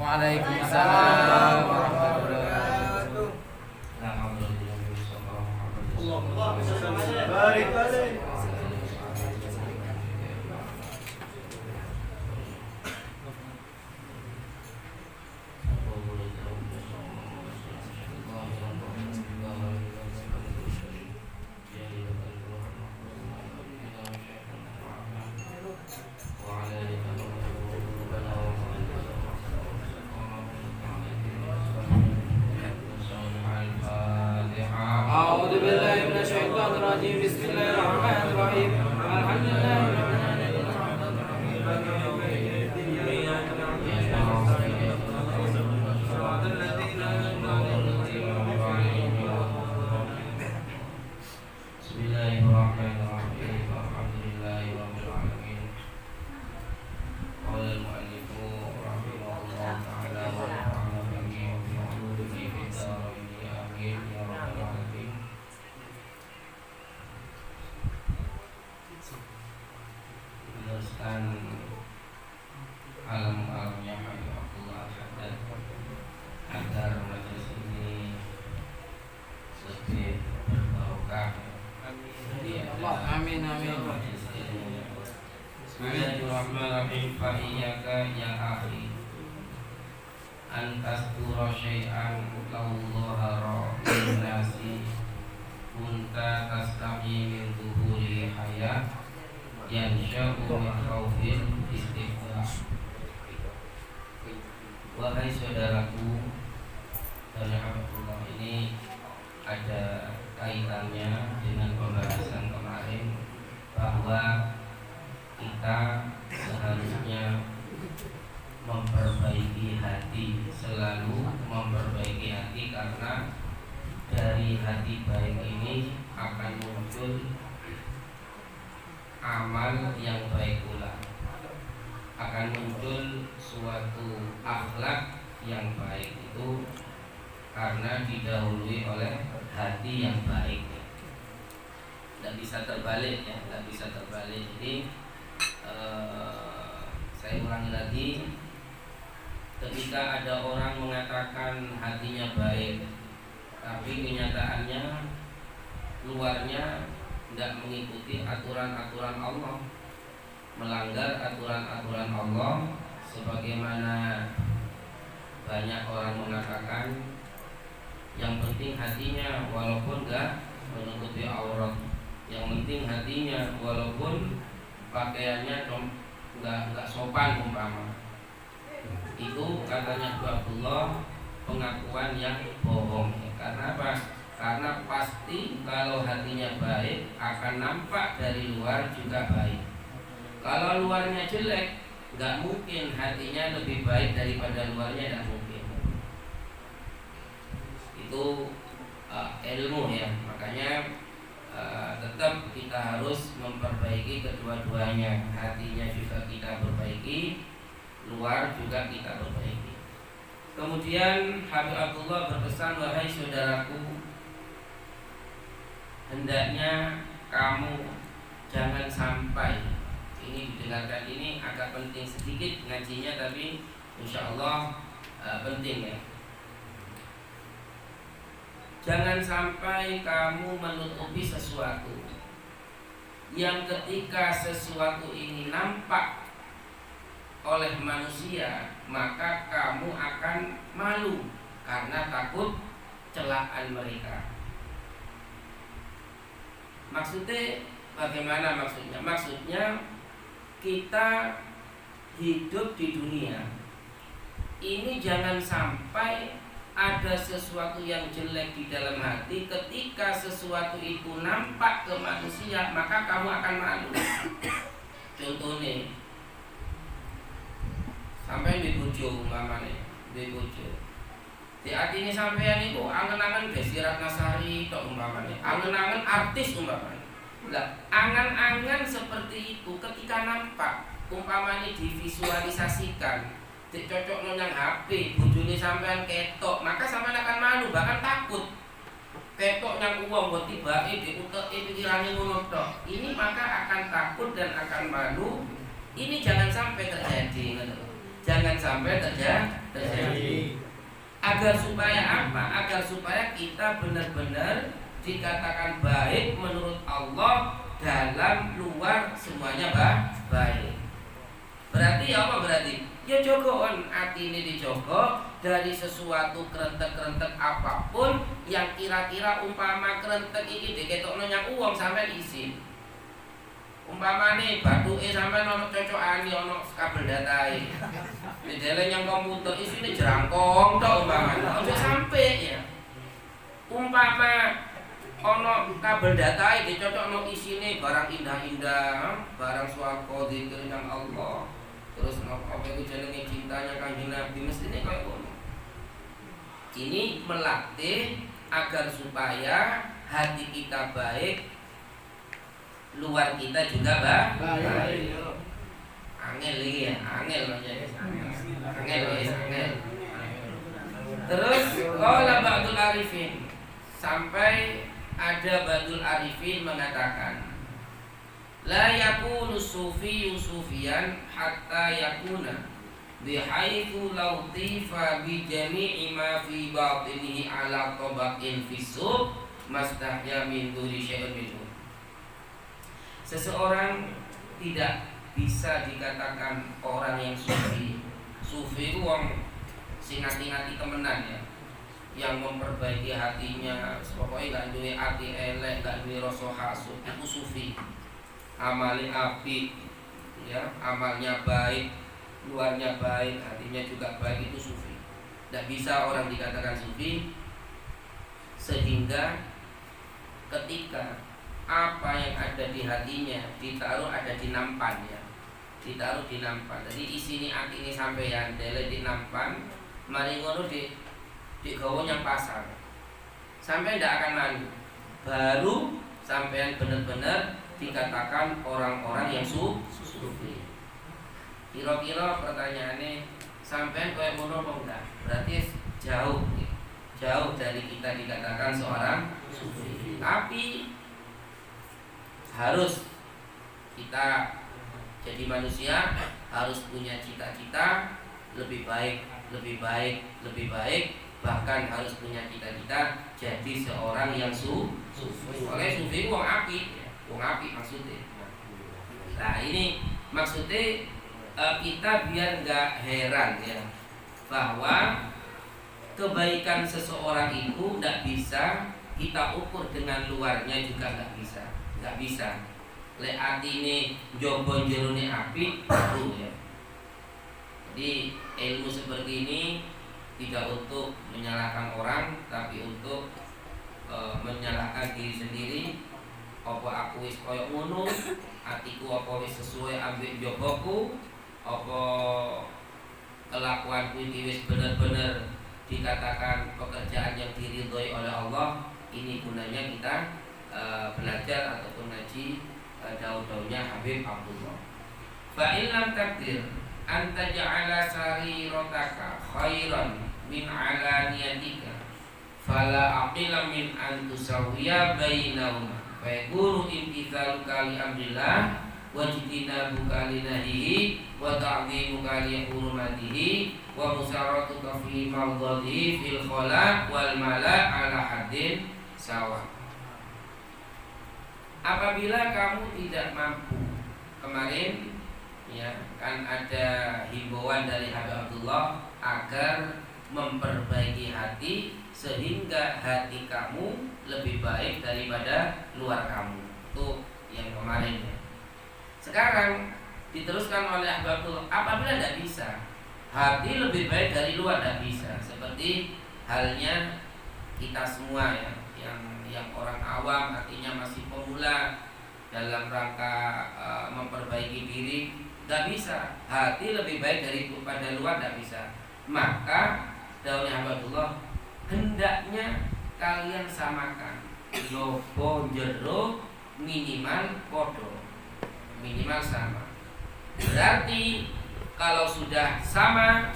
Waalaikumsalam warahmatullahi wabarakatuh. Bismillahirrahmanirrahim. Alam-alamnya Habib Abdullah Al-Haddad agar majelis ini lebih berbarokah. Amin amin. Bismillahirrahmanirrahim. Fa iyyaka ya akhi an tasdura syai'an law dhahara lin-nasi kunta tastahi min dhuhuri hayat yansha'u min khawfil istighfar. Wahai saudaraku, dari Abdullah ini ada kaitannya dengan pembahasan kemarin bahwa kita seharusnya memperbaiki hati, selalu memperbaiki hati, karena dari hati baik ini akan muncul amal yang baik pula, akan muncul suatu akhlak yang baik itu karena didahului oleh hati yang baik. Tidak bisa terbalik ya, tidak bisa terbalik. Jadi saya ulangi lagi, ketika ada orang mengatakan hatinya baik, tapi kenyataannya luarnya tidak mengikuti aturan-aturan Allah, melanggar aturan-aturan Allah, sebagaimana banyak orang mengatakan yang penting hatinya walaupun enggak menutupi aurat, yang penting hatinya walaupun pakaiannya enggak sopan umpama. Itu katanya Abdullah pengakuan yang bohong. Karena apa? Karena pasti kalau hatinya baik akan nampak dari luar juga baik. Kalau luarnya jelek, nggak mungkin hatinya lebih baik daripada luarnya, nggak mungkin. Itu ilmu ya. Makanya tetap kita harus memperbaiki kedua-duanya. Hatinya juga kita perbaiki, luar juga kita perbaiki. Kemudian Habib Abdullah berpesan, wahai saudaraku, hendaknya kamu jangan sampai, ini didengarkan, ini agak penting sedikit ngajinya, tapi insya Allah penting ya. Jangan sampai kamu menutupi sesuatu yang ketika sesuatu ini nampak oleh manusia, maka kamu akan malu karena takut celaan mereka. Maksudnya bagaimana maksudnya? Maksudnya kita hidup di dunia ini jangan sampai ada sesuatu yang jelek di dalam hati. Ketika sesuatu itu nampak ke manusia, maka kamu akan malu. Contohnya, sampai di bojo umpamane, di bojo. Di hati ini sampean itu angen-angen Desi Ratnasari tok umpamane, angen-angen artis umpamane. Lah, angan-angan seperti itu ketika nampak umpamane divisualisasikan, dicocok nang HP, bojone sampean ketok, maka sampean akan malu, bahkan takut. Ketok nang uang buat tibake diuteki pikirane ngono tok. Ini maka akan takut dan akan malu. Ini jangan sampai terjadi. jangan sampai terjadi. Agar supaya apa? Agar supaya kita benar-benar dikatakan baik menurut Allah, dalam luar semuanya baik. Berarti apa berarti? Ya jogoan hati ini dijogo dari sesuatu kerentek-kerentek apapun yang kira-kira umpama kerentek iki diketokno nyang uang sampai isi. Umpamane batuke sampean ono cocokane ono kabel datae. Didele yang komputer isine jerangkong tok umpamane. Ojo sampe ya. Umpama ono kabel datae dicocokno isine barang indah-indah, barang swarga zikir nang Allah. Terus apa itu jenenge cintanya Kanjeng Nabi mestine kaya ngono. Ini melatih agar supaya hati kita baik, luar kita juga baik. Angel lagi ya, angel aja. Angel. Terus qala ba'dul arifin, sampai ada ba'dul arifin mengatakan la yakunu sufi sufiyan hatta yakuna bihaitsu law tifa bi jami'i ma fi batinihi ala tabaqin fi sub mastahya min duri syai'un minhu. Seseorang tidak bisa dikatakan orang yang sufi. Sufi itu wong sing ngati-ngati temenan ya, yang memperbaiki hatinya, pokoknya gak duwe ati elek, gak duwe rasa hasud, itu sufi. Amalnya apik, ya, amalnya baik, luarnya baik, hatinya juga baik, itu sufi. Tidak bisa orang dikatakan sufi sehingga ketika apa yang ada di hatinya ditaruh ada di nampan ya, ditaruh di nampan. Jadi isini ati ini sampeyan dele di nampan, mari ngono di gawa yang pasar. Sampai ndak akan malu. Baru sampeyan benar-benar dikatakan orang-orang yang sufi. Kira-kira pertanyaannya sampean koyo ngono apa enggak? Berarti jauh dari kita dikatakan seorang sufi. Tapi harus kita jadi manusia harus punya cita-cita lebih baik, bahkan harus punya cita-cita jadi seorang yang sufi. Oleh sufi wong apik. Wong apik maksudnya. Nah ini maksudnya kita biar nggak heran ya bahwa kebaikan seseorang itu nggak bisa kita ukur dengan luarnya juga nggak bisa. Le ati ini jobo jerone apik baru ya. Jadi ilmu seperti ini tidak untuk menyalahkan orang, tapi untuk menyalahkan diri sendiri. Apa aku wis koyo ngono, atiku apa wis sesuai ambek jogoku, apa kelakuanku iki wis bener-bener dikatakan pekerjaan yang diridhoi oleh Allah. Ini gunanya kita belajar ataupun ngaji daun-daunnya Habib Abdullah. Fa in lam takdir an taj'ala sarirotaka khairan min alaniyatika fala aqila min an tusawwiya bainahuma. Fayakunu imtithaluka li amrillah wajtinabuka li nahyihi wa ta'dhimuka li hurmatihi wa musaratuka fi mawdhihi fil khala wal mala ala haddin sawa. Apabila kamu tidak mampu, kemarin ya kan ada himbauan dari Habib Abdullah agar memperbaiki hati sehingga hati kamu lebih baik daripada luar kamu. Itu yang kemarin ya. Sekarang diteruskan oleh Habib Abdullah, apabila tidak bisa, hati lebih baik dari luar tidak bisa. Seperti halnya kita semua ya, yang orang awam artinya masih pemula dalam rangka memperbaiki diri, tidak bisa. Hati lebih baik daripada luar tidak bisa. Maka daunnya Abdullah, hendaknya kalian samakan yobo jero minimal podo, minimal sama. Berarti kalau sudah sama,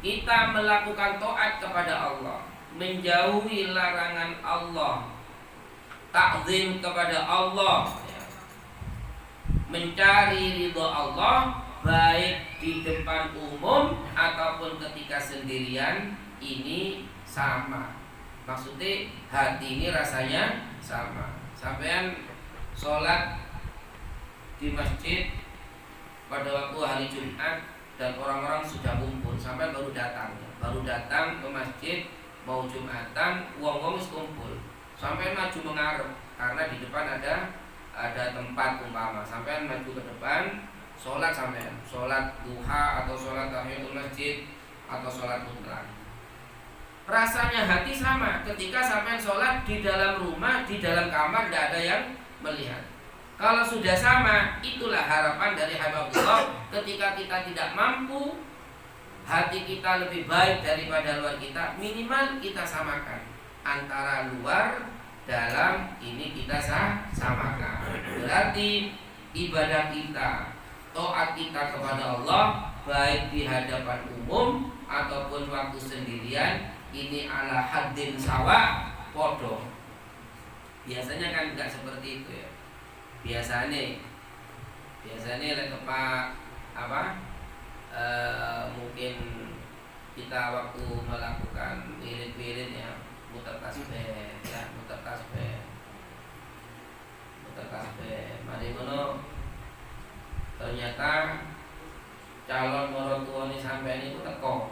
kita melakukan taat kepada Allah, menjauhi larangan Allah, takzim kepada Allah, mencari ridho Allah baik di depan umum ataupun ketika sendirian ini sama. Maksudnya hati ini rasanya sama. Sampean sholat di masjid pada waktu hari Jumat dan orang-orang sudah kumpul, sampai baru datang ke masjid mau Jumatan, wong-wong wis kumpul, sampai maju mengarep karena di depan ada tempat umpama, sampai maju ke depan sholat, sampai sholat duha atau sholat tahiyatul masjid atau sholat mutlak. Rasanya hati sama ketika sampai sholat di dalam rumah, di dalam kamar, tidak ada yang melihat. Kalau sudah sama, itulah harapan dari Habibullah. Ketika kita tidak mampu, hati kita lebih baik daripada luar kita, minimal kita samakan antara luar dalam, ini kita samakan. Berarti ibadah kita, taat kita kepada Allah, baik di hadapan umum ataupun waktu sendirian, ini ala haddin sawa podo. Biasanya kan enggak seperti itu ya. Biasanya lekepak mungkin kita waktu melakukan wirid-wirid ya, muter tasbih ya, muter tasbih. Mari ngono ternyata calon mertua ini sampai ini teko.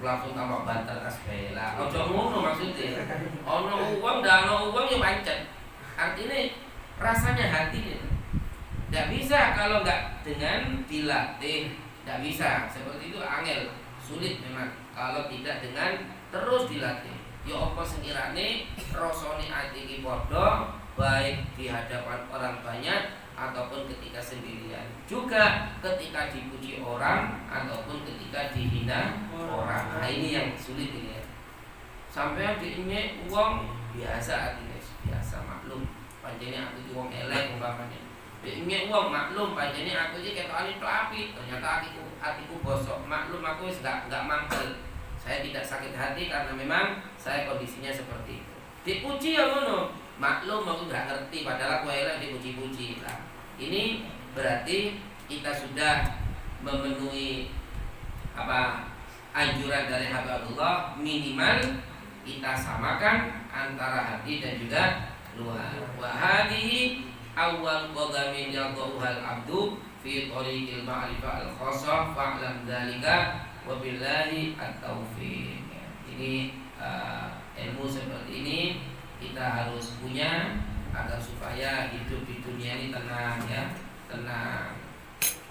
Langsung tambah banter tasbih lah. Ojo ngono maksudnya. Ono uang dan ono uang ya pancet. Artinya rasanya hati tidak bisa kalau nggak dengan dilatih, tidak bisa. Seperti itu angel, sulit memang kalau tidak dengan terus dilatih. Ya apa sekiranya rasane ati iki padha baik di hadapan orang banyak ataupun ketika sendirian, juga ketika dipuji orang ataupun ketika dihina orang. Nah ini yang sulit ini ya. Sampai diinye uang biasa artinya biasa maklum. Panjangnya aku itu uang elek umpamanya. Diinye uang maklum, panjangnya aku ini ketokane tok apik. Ternyata hatiku bosok. Maklum aku wis enggak mangkel. Saya tidak sakit hati karena memang saya kondisinya seperti itu. Dipuji ya ngono. Maklum aku nggak ngerti padahal aku elek dipuji-puji lah. Ini berarti kita sudah memenuhi anjuran dari Habibullah, minimal kita samakan antara hati dan juga luar. Wa hadhihi awwal qadamin yadhuhal abdu fi tariqil ma'rifah al-khassah fa'lam dzalika wa billahi at-taufiq. Ini ilmu seperti ini kita harus punya agar supaya hidup di dunia ini tenang ya, tenang.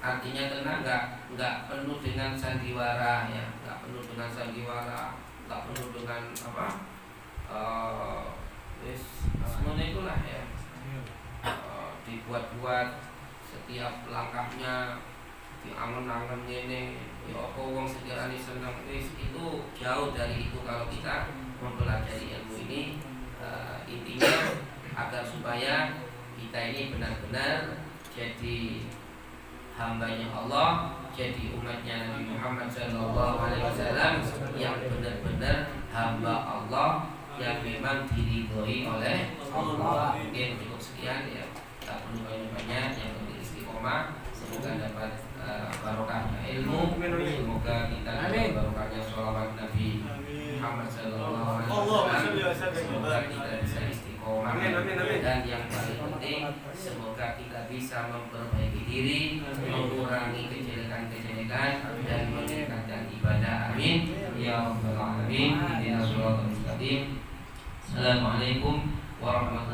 Artinya tenang, nggak penuh dengan sandiwara ya, nggak penuh dengan sandiwara, nggak penuh dengan semuanya itulah ya, dibuat-buat setiap langkahnya, diangen-angen ini, ya apa wong sekiranya senang itu jauh dari itu kalau kita mempelajari ilmu ini. Intinya agar supaya kita ini benar-benar jadi hambanya Allah, jadi umatnya Nabi Muhammad SAW yang benar-benar hamba Allah yang memang diridhoi oleh Allah. Mungkin cukup sekian ya, tak perlu banyak-banyak, yang penting istiqomah. Semoga dapat barokahnya ilmu, semoga kita dapat barokahnya sholawat Nabi Muhammad SAW. Semoga kita bisa istiqomah. Dan yang paling penting, semoga kita bisa memperbaiki diri, mengurangi kejelekan-kejelekan dan meningkatkan ibadah. Amin ya rabbal alamin. Assalamualaikum warahmatullahi wabarakatuh.